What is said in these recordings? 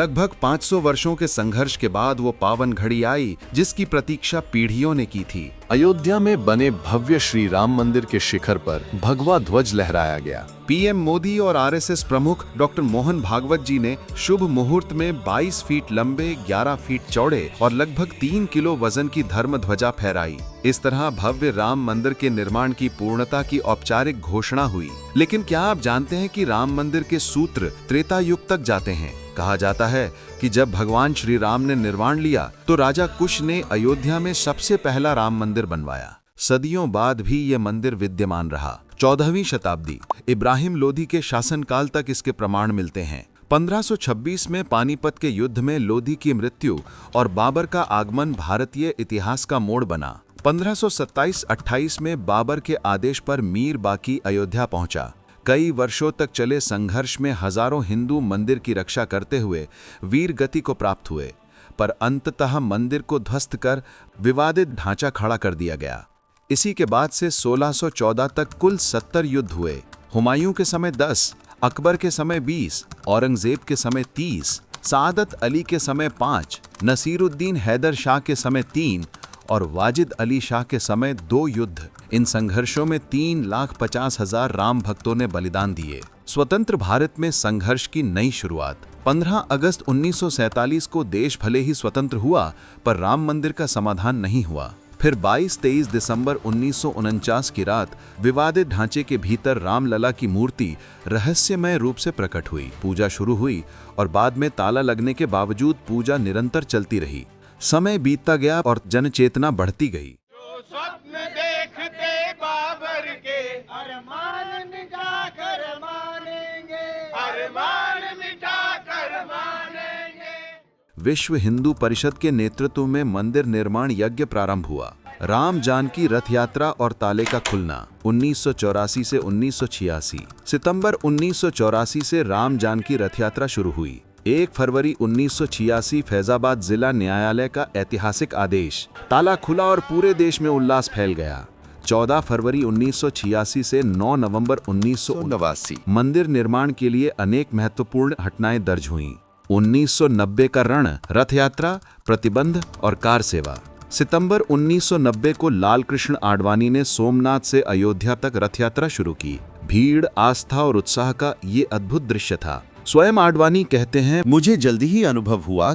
लगभग 500 वर्षों के संघर्ष के बाद वो पावन घड़ी आई जिसकी प्रतीक्षा पीढ़ियों ने की थी। अयोध्या में बने भव्य श्री राम मंदिर के शिखर पर भगवा ध्वज लहराया गया। पीएम मोदी और आरएसएस प्रमुख डॉक्टर मोहन भागवत जी ने शुभ मुहूर्त में 22 फीट लंबे, 11 फीट चौड़े और लगभग 3 किलो वजन की धर्म ध्वजा फहराई। इस तरह भव्य राम मंदिर के निर्माण की पूर्णता की औपचारिक घोषणा हुई। लेकिन क्या आप जानते हैं कि राम मंदिर के सूत्र त्रेता युग तक जाते हैं? कहा जाता है कि जब भगवान श्री राम ने निर्माण लिया तो राजा कुश ने अयोध्या में सबसे पहला राम मंदिर बनवाया। सदियों बाद भी ये मंदिर विद्यमान रहा। 14वीं शताब्दी इब्राहिम लोधी के शासनकाल तक इसके प्रमाण मिलते हैं। 1526 में पानीपत के युद्ध में लोधी की मृत्यु और बाबर का आगमन भारतीय इतिहास का मोड़ बना। 1527-28 में बाबर के आदेश पर मीर बाकी अयोध्या पहुंचा। कई वर्षों तक चले संघर्ष में हजारों हिंदू मंदिर की रक्षा करते हुए वीर गति को प्राप्त हुए, पर अंततः मंदिर को ध्वस्त कर विवादित ढांचा खड़ा कर दिया गया। इसी के बाद से 1614 तक कुल 70 युद्ध हुए। हुमायूं के समय 10, अकबर के समय 20, औरंगजेब के समय 30, सादत अली के समय 5, नसीरुद्दीन हैदर शाह के समय 3 और वाजिद अली शाह के समय 2 युद्ध। इन संघर्षों में 3,50,000 राम भक्तों ने बलिदान दिए। स्वतंत्र भारत में संघर्ष की नई शुरुआत। 15 अगस्त 1947 को देश भले ही स्वतंत्र हुआ, पर राम मंदिर का समाधान नहीं हुआ। फिर 22-23 दिसंबर 1949 की रात विवादित ढांचे के भीतर रामलला की मूर्ति रहस्यमय रूप से प्रकट हुई। पूजा शुरू हुई और बाद में ताला लगने के बावजूद पूजा निरंतर चलती रही। समय बीतता गया और जनचेतना बढ़ती गई। जो स्वप्न देखते बाबर के अरमान मिटा कर मानेंगे, अरमान मिटा कर मानेंगे। विश्व हिंदू परिषद के नेतृत्व में मंदिर निर्माण यज्ञ प्रारंभ हुआ। राम जानकी रथ यात्रा और ताले का खुलना 1984 से 1986। सितंबर 1984 से राम जानकी रथ यात्रा शुरू हुई। 1 फरवरी 1986 फैजाबाद जिला न्यायालय का ऐतिहासिक आदेश। ताला खुला और पूरे देश में उल्लास फैल गया। 14 फरवरी 1986 से 9 नवंबर 1989 मंदिर निर्माण के लिए अनेक महत्वपूर्ण घटनाएं दर्ज हुईं। 1990 का रण, रथ यात्रा, प्रतिबंध और कार सेवा। सितंबर 1990 को लाल कृष्ण आडवाणी ने सोमनाथ से अयोध्या तक रथ यात्रा शुरू की। भीड़, आस्था और उत्साह का ये अद्भुत दृश्य था। स्वयं आडवाणी कहते हैं, मुझे जल्दी ही अनुभव हुआ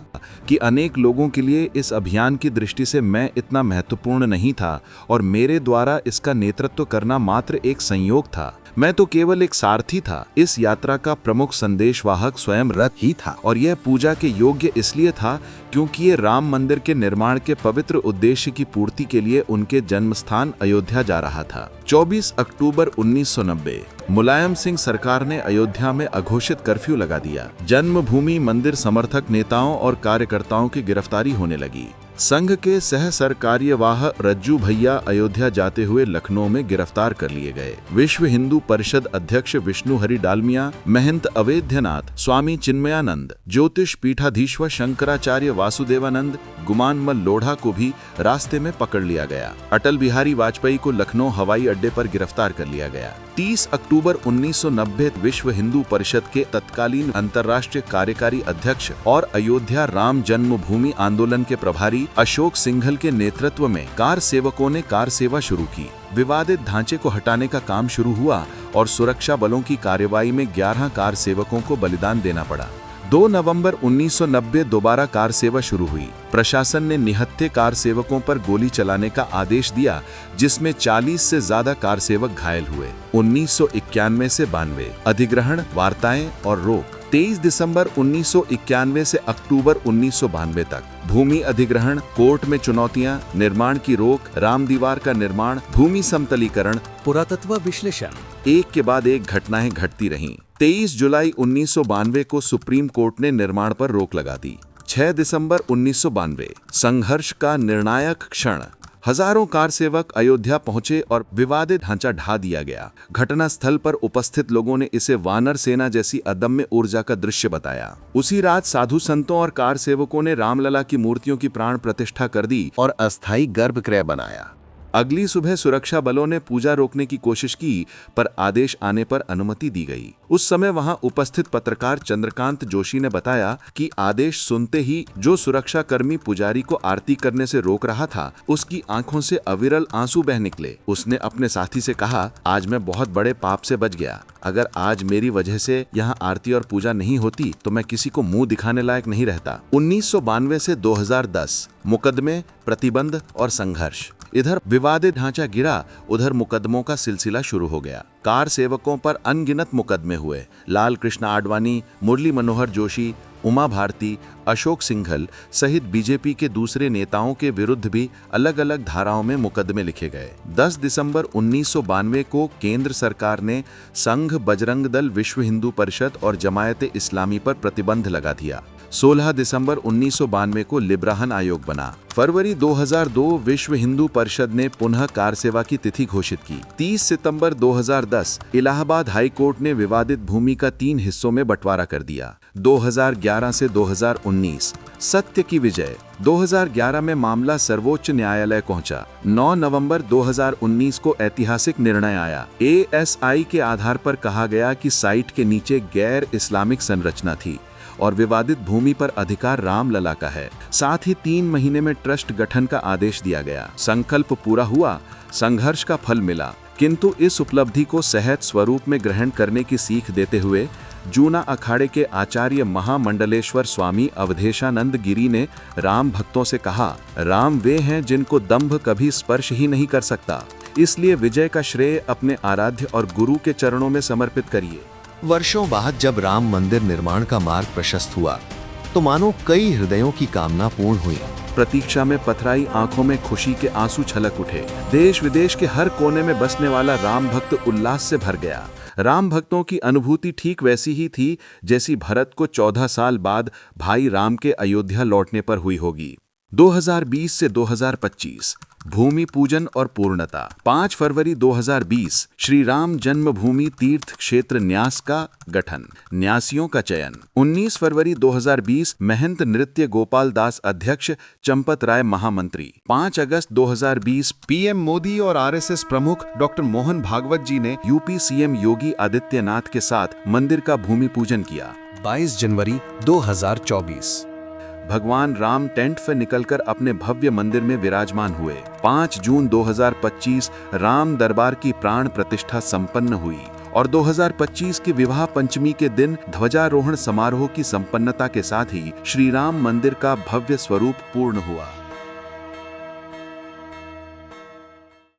कि अनेक लोगों के लिए इस अभियान की दृष्टि से मैं इतना महत्वपूर्ण नहीं था और मेरे द्वारा इसका नेतृत्व करना मात्र एक संयोग था। मैं तो केवल एक सारथी था। इस यात्रा का प्रमुख संदेशवाहक स्वयं रथ ही था और यह पूजा के योग्य इसलिए था क्योंकि ये राम मंदिर के निर्माण के पवित्र उद्देश्य की पूर्ति के लिए उनके जन्मस्थान अयोध्या जा रहा था। 24 अक्टूबर 1990 मुलायम सिंह सरकार ने अयोध्या में अघोषित कर्फ्यू लगा दिया। जन्मभूमि मंदिर समर्थक नेताओं और कार्यकर्ताओं की गिरफ्तारी होने लगी। संघ के सह सरकार्यवाह रज्जू भैया अयोध्या जाते हुए लखनऊ में गिरफ्तार कर लिए गए। विश्व हिंदू परिषद अध्यक्ष विष्णु हरि डालमिया, महंत अवैधनाथ, स्वामी चिन्मयानंद, ज्योतिष पीठाधीश्वर शंकराचार्य वासुदेवानंद, गुमानमल लोढ़ा को भी रास्ते में पकड़ लिया गया। अटल बिहारी वाजपेयी को लखनऊ हवाई अड्डे पर गिरफ्तार कर लिया गया। 30 अक्टूबर 1990 विश्व हिंदू परिषद के तत्कालीन अंतर्राष्ट्रीय कार्यकारी अध्यक्ष और अयोध्या राम जन्मभूमि आंदोलन के प्रभारी अशोक सिंघल के नेतृत्व में कार सेवकों ने कार सेवा शुरू की। विवादित ढांचे को हटाने का काम शुरू हुआ और सुरक्षा बलों की कार्रवाई में 11 कार सेवकों को बलिदान देना पड़ा। 2 नवंबर 1990 दोबारा कार सेवा शुरू हुई। प्रशासन ने निहत्थे कार सेवकों पर गोली चलाने का आदेश दिया, जिसमें 40 से ज्यादा कार सेवक घायल हुए। 1991 से 92 अधिग्रहण, वार्ताएं और रोक। 23 दिसंबर 1991 से अक्टूबर 1992 तक भूमि अधिग्रहण, कोर्ट में चुनौतियां, निर्माण की रोक, राम दीवार का निर्माण, भूमि समतलीकरण, पुरातत्व विश्लेषण। एक के बाद एक घटनाएं घटती रहीं। 23 जुलाई 1992 को सुप्रीम कोर्ट ने निर्माण पर रोक लगा दी। 6 दिसंबर 1992 संघर्ष का निर्णायक क्षण। हजारों कार सेवक अयोध्या पहुंचे और विवादित ढांचा ढा दिया गया। घटना स्थल पर उपस्थित लोगों ने इसे वानर सेना जैसी अदम्य ऊर्जा का दृश्य बताया। उसी रात साधु संतों और कार सेवकों ने रामलला की मूर्तियों की प्राण प्रतिष्ठा कर दी और अस्थायी गर्भगृह बनाया। अगली सुबह सुरक्षा बलों ने पूजा रोकने की कोशिश की, पर आदेश आने पर अनुमति दी गई। उस समय वहां उपस्थित पत्रकार चंद्रकांत जोशी ने बताया कि आदेश सुनते ही जो सुरक्षा कर्मी पुजारी को आरती करने से रोक रहा था, उसकी आंखों से अविरल आंसू बह निकले। उसने अपने साथी से कहा, आज मैं बहुत बड़े पाप से बच गया। अगर आज मेरी वजह से यहाँ आरती और पूजा नहीं होती तो मैं किसी को मुंह दिखाने लायक नहीं रहता। 1992 से 2010 मुकदमे, प्रतिबंध और संघर्ष। इधर विवादित ढांचा गिरा, उधर मुकदमों का सिलसिला शुरू हो गया। कार सेवकों पर अनगिनत मुकदमे हुए। लाल कृष्ण आडवाणी, मुरली मनोहर जोशी, उमा भारती, अशोक सिंघल सहित बीजेपी के दूसरे नेताओं के विरुद्ध भी अलग अलग धाराओं में मुकदमे लिखे गए। 10 दिसंबर 1992 को केंद्र सरकार ने संघ, बजरंग दल, विश्व हिंदू परिषद और जमायत इस्लामी पर प्रतिबंध लगा दिया। 16 दिसंबर 1992 को लिब्राहन आयोग बना। फरवरी 2002 विश्व हिंदू परिषद ने पुनः कार सेवा की तिथि घोषित की। 30 सितंबर 2010 इलाहाबाद हाई कोर्ट ने विवादित भूमि का 3 हिस्सों में बंटवारा कर दिया। 2011 से 2019 सत्य की विजय। 2011 में मामला सर्वोच्च न्यायालय पहुंचा। 9 नवंबर 2019 को ऐतिहासिक निर्णय आया। ASI के आधार पर कहा गया कि साइट के नीचे गैर इस्लामिक संरचना थी और विवादित भूमि पर अधिकार रामलला का है। साथ ही 3 महीने में ट्रस्ट गठन का आदेश दिया गया। संकल्प पूरा हुआ, संघर्ष का फल मिला। किंतु इस उपलब्धि को सहज स्वरूप में ग्रहण करने की सीख देते हुए जूना अखाड़े के आचार्य महामंडलेश्वर स्वामी अवधेशानंद गिरी ने राम भक्तों से कहा, राम वे हैं जिनको दंभ कभी स्पर्श ही नहीं कर सकता, इसलिए विजय का श्रेय अपने आराध्य और गुरु के चरणों में समर्पित करिए। वर्षों बाद जब राम मंदिर निर्माण का मार्ग प्रशस्त हुआ तो मानो कई हृदयों की कामना पूर्ण हुई। प्रतीक्षा में पथराई आंखों में खुशी के आंसू छलक उठे। देश विदेश के हर कोने में बसने वाला राम भक्त उल्लास से भर गया। राम भक्तों की अनुभूति ठीक वैसी ही थी जैसी भरत को 14 साल बाद भाई राम के अयोध्या लौटने पर हुई होगी। 2020 से 2025 भूमि पूजन और पूर्णता। 5 फरवरी 2020 श्री राम जन्मभूमि तीर्थ क्षेत्र न्यास का गठन, न्यासियों का चयन। 19 फरवरी 2020 महंत नृत्य गोपाल दास अध्यक्ष, चंपत राय महामंत्री। 5 अगस्त 2020 PM मोदी और RSS प्रमुख डॉक्टर मोहन भागवत जी ने UP CM योगी आदित्यनाथ के साथ मंदिर का भूमि पूजन किया। 22 जनवरी 2024 भगवान राम टेंट से निकलकर अपने भव्य मंदिर में विराजमान हुए। 5 जून 2025 राम दरबार की प्राण प्रतिष्ठा संपन्न हुई और 2025 की विवाह पंचमी के दिन ध्वजारोहण समारोह की संपन्नता के साथ ही श्री राम मंदिर का भव्य स्वरूप पूर्ण हुआ।